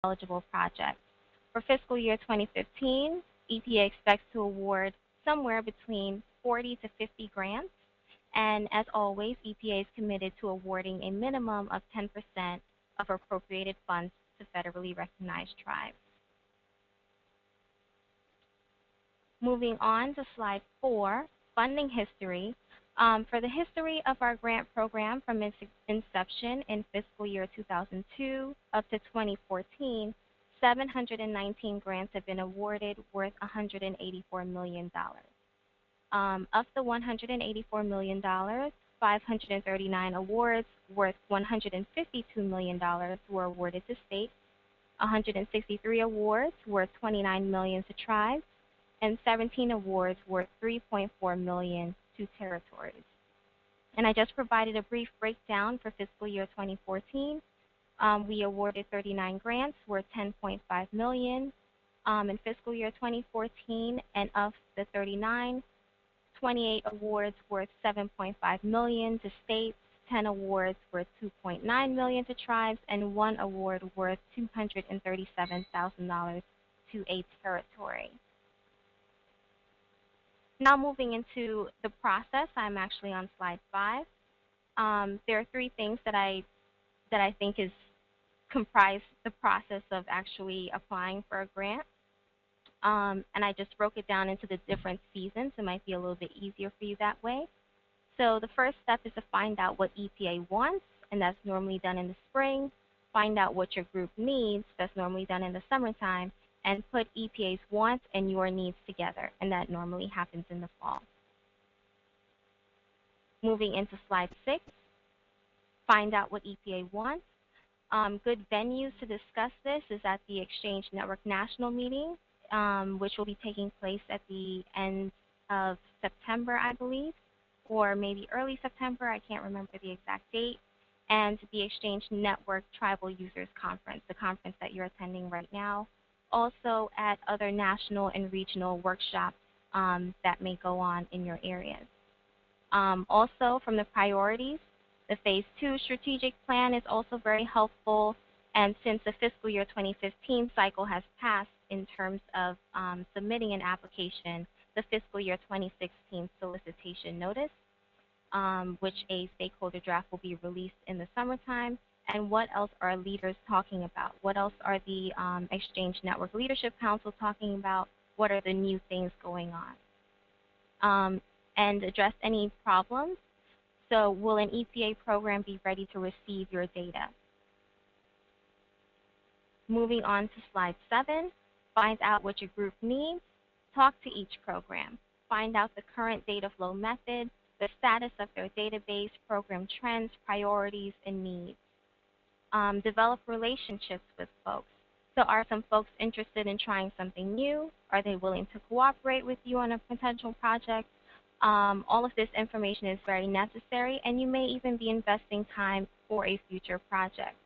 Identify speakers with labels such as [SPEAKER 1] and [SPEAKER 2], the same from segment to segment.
[SPEAKER 1] eligible projects. For fiscal year 2015, EPA expects to award somewhere between 40 to 50 grants. And as always, EPA is committed to awarding a minimum of 10% of appropriated funds to federally recognized tribes. Moving on to slide 4, funding history. For the history of our grant program from its inception in fiscal year 2002 up to 2014, 719 grants have been awarded worth $184 million. Of the $184 million, 539 awards worth $152 million were awarded to states, 163 awards worth $29 million to tribes, and 17 awards worth $3.4 million to territories. And I just provided a brief breakdown for fiscal year 2014. We awarded 39 grants worth $10.5 million in fiscal year 2014, and of the 39, 28 awards worth $7.5 million to states, 10 awards worth $2.9 million to tribes, and 1 award worth $237,000 to a territory. Now moving into the process, I'm actually on slide 5. There are 3 things that I think comprise the process of actually applying for a grant. And I just broke it down into the different seasons. It might be a little bit easier for you that way. So the first step is to find out what EPA wants, and that's normally done in the spring. Find out what your group needs, that's normally done in the summertime, and put EPA's wants and your needs together, and that normally happens in the fall. Moving into slide 6, find out what EPA wants. Good venues to discuss this is at the Exchange Network National Meeting, which will be taking place at the end of September, I believe, or maybe early September, I can't remember the exact date, and the Exchange Network Tribal Users Conference, the conference that you're attending right now. Also at other national and regional workshops that may go on in your areas. Also from the priorities, the Phase 2 strategic plan is also very helpful, and since the fiscal year 2015 cycle has passed in terms of submitting an application, the fiscal year 2016 solicitation notice, which a stakeholder draft will be released in the summertime. And what else are leaders talking about? What else are the Exchange Network Leadership Council talking about? What are the new things going on? And address any problems. So will an EPA program be ready to receive your data? Moving on to slide 7, find out what your group needs. Talk to each program. Find out the current data flow method, the status of their database, program trends, priorities, and needs. Develop relationships with folks. So are some folks interested in trying something new? Are they willing to cooperate with you on a potential project? All of this information is very necessary, and you may even be investing time for a future project.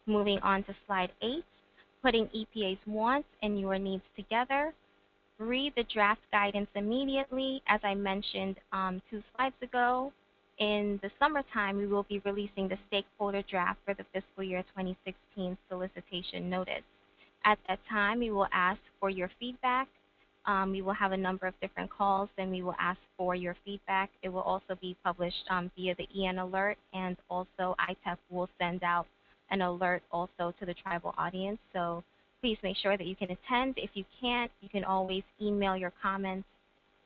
[SPEAKER 1] Moving on to slide 8, putting EPA's wants and your needs together. Read the draft guidance immediately. As I mentioned 2 slides ago, in the summertime, we will be releasing the stakeholder draft for the fiscal year 2016 solicitation notice. At that time, we will ask for your feedback. We will have a number of different calls, and we will ask for your feedback. It will also be published via the EN alert, and also ITEP will send out an alert also to the tribal audience. So please make sure that you can attend. If you can't, you can always email your comments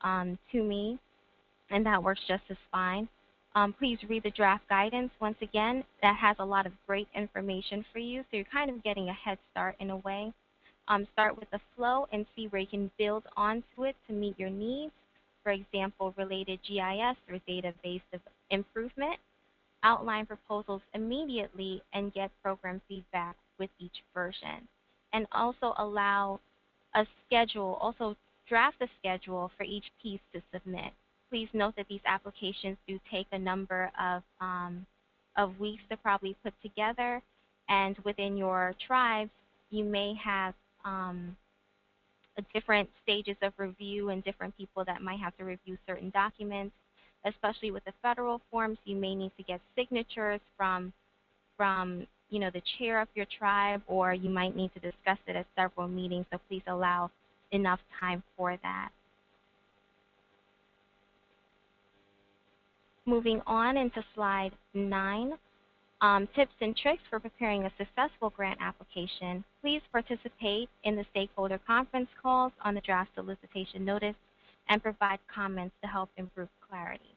[SPEAKER 1] to me, and that works just as fine. Please read the draft guidance. Once again, that has a lot of great information for you, so you're kind of getting a head start in a way. Start with the flow and see where you can build onto it to meet your needs. For example, related GIS or database improvement. Outline proposals immediately and get program feedback with each version. And also allow a schedule, also draft a schedule for each piece to submit. Please note that these applications do take a number of weeks to probably put together, and within your tribes, you may have different stages of review and different people that might have to review certain documents. Especially with the federal forms, you may need to get signatures from the chair of your tribe, or you might need to discuss it at several meetings, so please allow enough time for that. Moving on into slide 9, tips and tricks for preparing a successful grant application. Please participate in the stakeholder conference calls on the draft solicitation notice and provide comments to help improve clarity.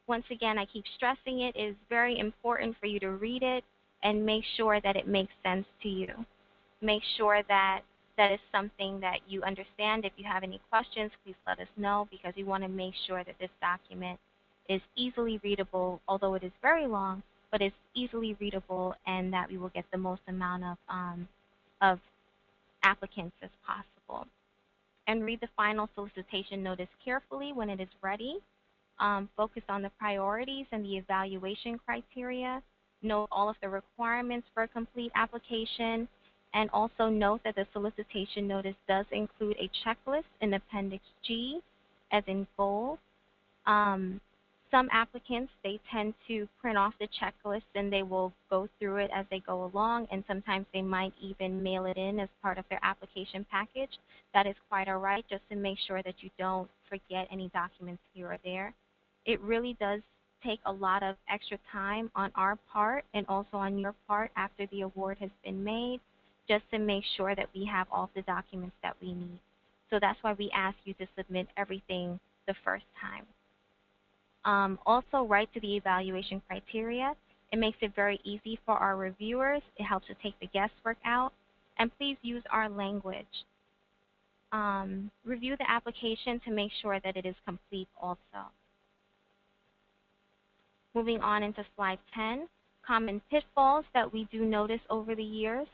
[SPEAKER 1] Once again, I keep stressing it is very important for you to read it and make sure that it makes sense to you. Make sure that that is something that you understand. If you have any questions, please let us know, because we want to make sure that this document is easily readable, although it is very long, but it's easily readable, and that we will get the most amount of applicants as possible. And read the final solicitation notice carefully when it is ready. Focus on the priorities and the evaluation criteria. Note all of the requirements for a complete application, and also note that the solicitation notice does include a checklist in Appendix G, as in goals. Some applicants, they tend to print off the checklist and they will go through it as they go along, and sometimes they might even mail it in as part of their application package. That is quite all right, just to make sure that you don't forget any documents here or there. It really does take a lot of extra time on our part and also on your part after the award has been made, just to make sure that we have all the documents that we need. So that's why we ask you to submit everything the first time. Also, write to the evaluation criteria. It makes it very easy for our reviewers. It helps to take the guesswork out. And please use our language. Review the application to make sure that it is complete also. Moving on into slide 10, common pitfalls that we do notice over the years.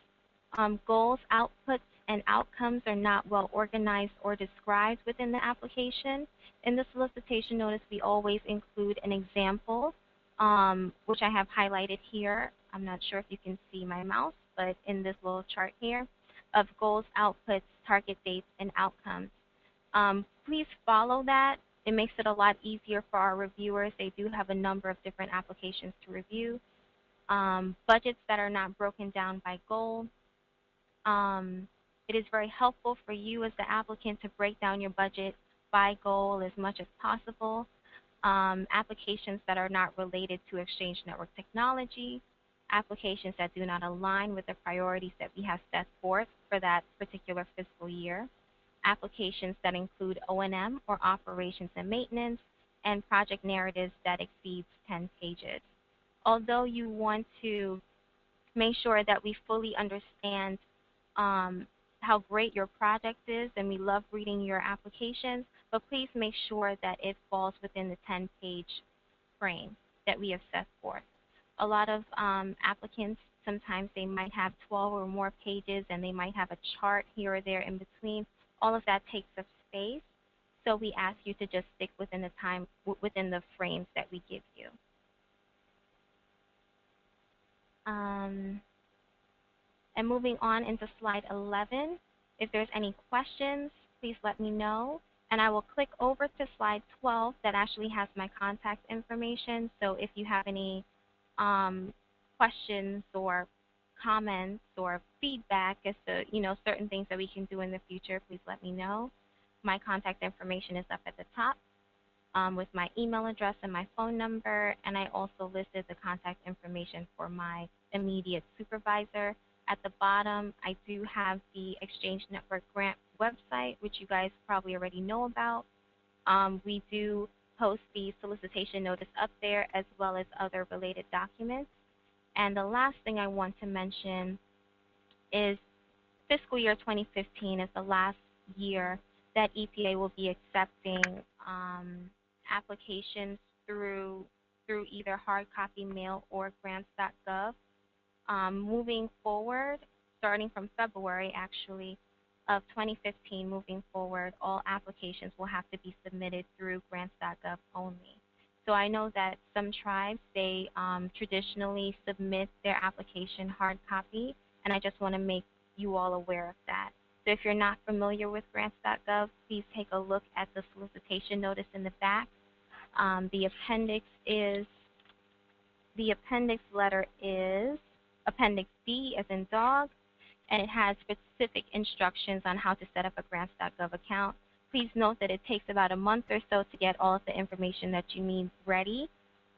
[SPEAKER 1] Goals, outputs, and outcomes are not well organized or described within the application. In the solicitation notice, we always include an example, which I have highlighted here. I'm not sure if you can see my mouse, but in this little chart here, of goals, outputs, target dates, and outcomes. Please follow that. It makes it a lot easier for our reviewers. They do have a number of different applications to review. Budgets that are not broken down by goal. It is very helpful for you as the applicant to break down your budget by goal as much as possible. Applications that are not related to Exchange Network technology. Applications that do not align with the priorities that we have set forth for that particular fiscal year. Applications that include O&M or operations and maintenance, and project narratives that exceeds 10 pages. Although you want to make sure that we fully understand how great your project is, and we love reading your applications, but please make sure that it falls within the 10-page frame that we have set forth. A lot of applicants, sometimes they might have 12 or more pages, and they might have a chart here or there in between. All of that takes up space, so we ask you to just stick within the frames that we give you. And moving on into slide 11, if there's any questions, please let me know. And I will click over to slide 12 that actually has my contact information. So if you have any questions or comments or feedback as to certain things that we can do in the future, please let me know. My contact information is up at the top with my email address and my phone number, and I also listed the contact information for my immediate supervisor. At the bottom, I do have the Exchange Network Grant website, which you guys probably already know about. We do post the solicitation notice up there, as well as other related documents. And the last thing I want to mention is fiscal year 2015 is the last year that EPA will be accepting applications through either hard copy mail or grants.gov. Moving forward, starting from February actually of 2015 moving forward, all applications will have to be submitted through grants.gov only. So I know that some tribes, they traditionally submit their application hard copy, and I just want to make you all aware of that. So if you're not familiar with grants.gov, please take a look at the solicitation notice in the back. The appendix letter is Appendix D as in dog, and it has specific instructions on how to set up a grants.gov account. Please note that it takes about a month or so to get all of the information that you need ready.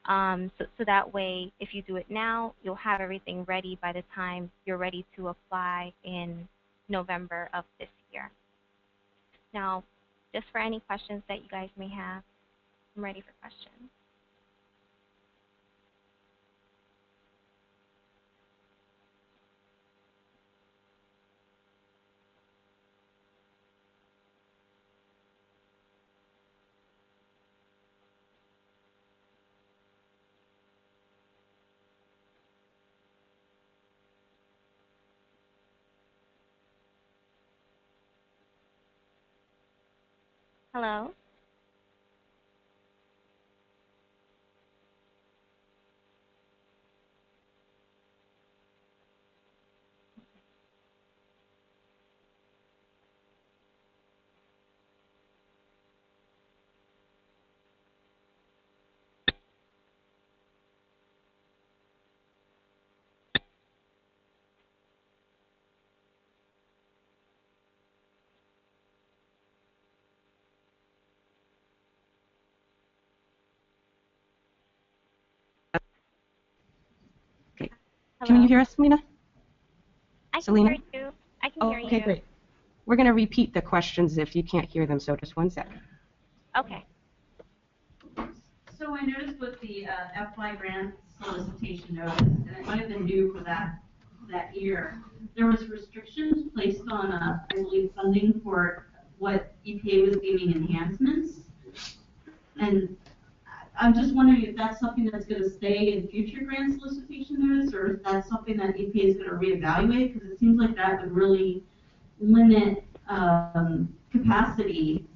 [SPEAKER 1] So that way, if you do it now, you'll have everything ready by the time you're ready to apply in November of this year. Now, just for any questions that you guys may have, I'm ready for questions. Hello?
[SPEAKER 2] Okay.
[SPEAKER 1] Hello?
[SPEAKER 2] Can you hear us, Mina?
[SPEAKER 1] I can
[SPEAKER 2] Selena?
[SPEAKER 1] hear you. I can
[SPEAKER 2] Oh,
[SPEAKER 1] hear
[SPEAKER 2] okay,
[SPEAKER 1] you.
[SPEAKER 2] great. We're going to repeat the questions if you can't hear them, so just one sec.
[SPEAKER 1] Okay.
[SPEAKER 3] So I noticed with the FY grant solicitation notice, and it might have been new for that year, there was restrictions placed on, I believe, funding for what EPA was deeming enhancements. And I'm just wondering if that's something that's going to stay in future grant solicitation notice, or if that's something that EPA is going to reevaluate, because it seems like that would really limit capacity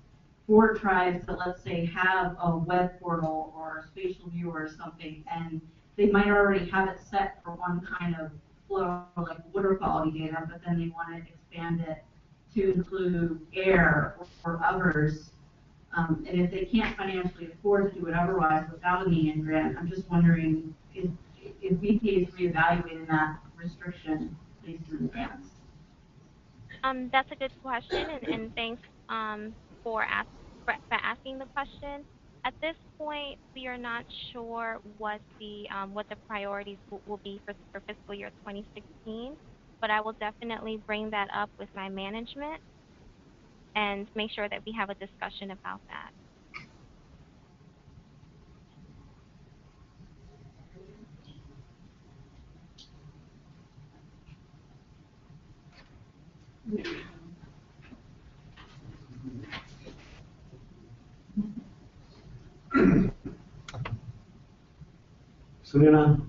[SPEAKER 3] for tribes that, let's say, have a web portal or a spatial viewer or something, and they might already have it set for one kind of flow, like water quality data, but then they want to expand it to include air or others. And if they can't financially afford to do it otherwise without an EN grant, I'm just wondering if EPA is reevaluating that restriction based on grants.
[SPEAKER 1] That's a good question, and thanks for, for asking the question. At this point, we are not sure what the priorities will be for fiscal year 2016, but I will definitely bring that up with my management and make sure that we have a discussion about that.
[SPEAKER 4] Selena,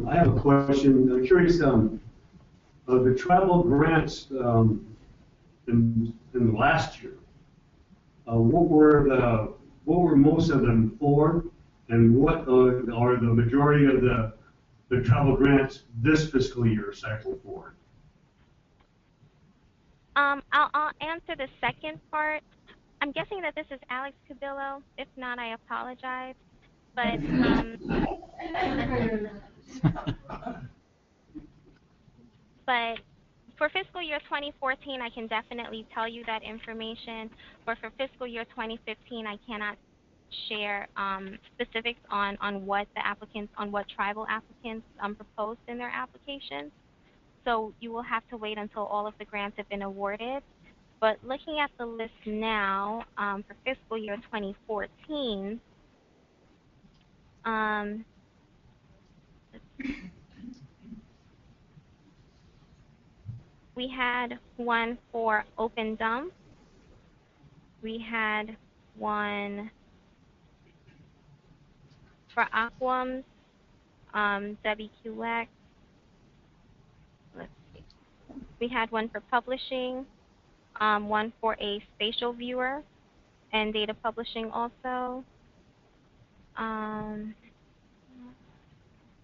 [SPEAKER 4] I have a question. I'm curious, the travel grants in last year, what were most of them for, and what are the majority of the travel grants this fiscal year cycle for?
[SPEAKER 1] I'll answer the second part. I'm guessing that this is Alex Cabillo. If not, I apologize. But but for fiscal year 2014, I can definitely tell you that information. But for fiscal year 2015, I cannot share specifics on what the applicants, on what tribal applicants proposed in their applications. So you will have to wait until all of the grants have been awarded. But looking at the list now for fiscal year 2014, we had one for Open Dump. We had one for Aquams, WQX. Let's see. We had one for publishing, one for a spatial viewer and data publishing also.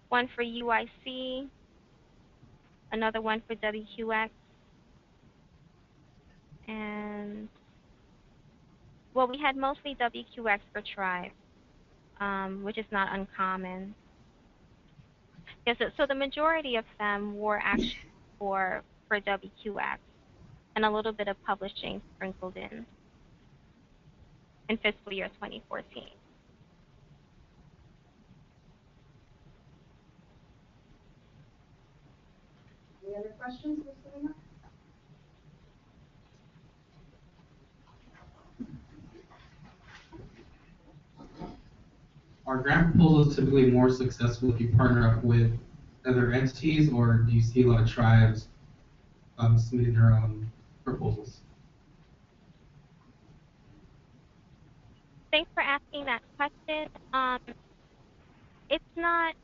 [SPEAKER 1] One for UIC, another one for WQX, and well, we had mostly WQX for Tribe, which is not uncommon. Yes, so the majority of them were actually for WQX, and a little bit of publishing sprinkled in fiscal year 2014.
[SPEAKER 2] Any other questions, Ms. Selena?
[SPEAKER 5] Are grant proposals typically more successful if you partner up with other entities, or do you see a lot of tribes submitting their own proposals?
[SPEAKER 1] Thanks for asking that question. It's not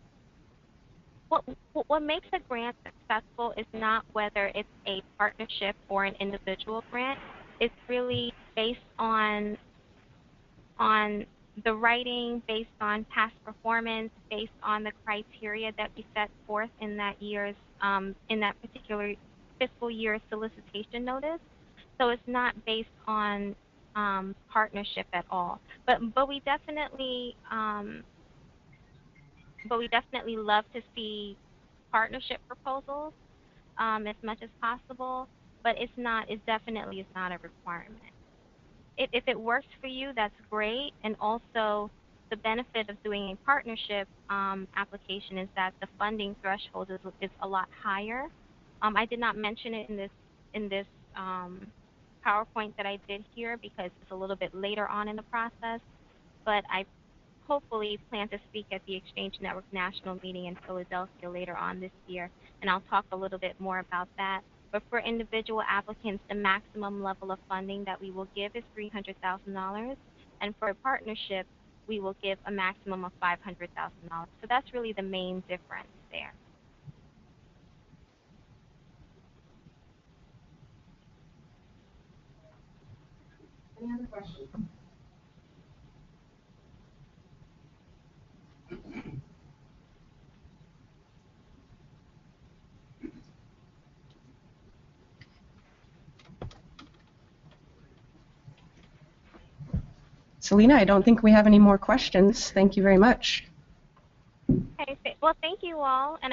[SPEAKER 1] what what makes a grant successful is not whether it's a partnership or an individual grant. It's really based on the writing, based on past performance, based on the criteria that we set forth in that particular fiscal year solicitation notice. So it's not based on partnership at all. But we definitely love to see partnership proposals as much as possible. But it definitely is not a requirement. If it works for you, that's great. And also, the benefit of doing a partnership application is that the funding threshold is a lot higher. I did not mention it in this PowerPoint that I did here because it's a little bit later on in the process. But I hopefully plan to speak at the Exchange Network National meeting in Philadelphia later on this year, and I'll talk a little bit more about that. But for individual applicants, the maximum level of funding that we will give is $300,000, and for a partnership, we will give a maximum of $500,000. So that's really the main difference there.
[SPEAKER 2] Any other questions? Selena, I don't think we have any more questions. Thank you very much.
[SPEAKER 1] Okay, well, thank you all. And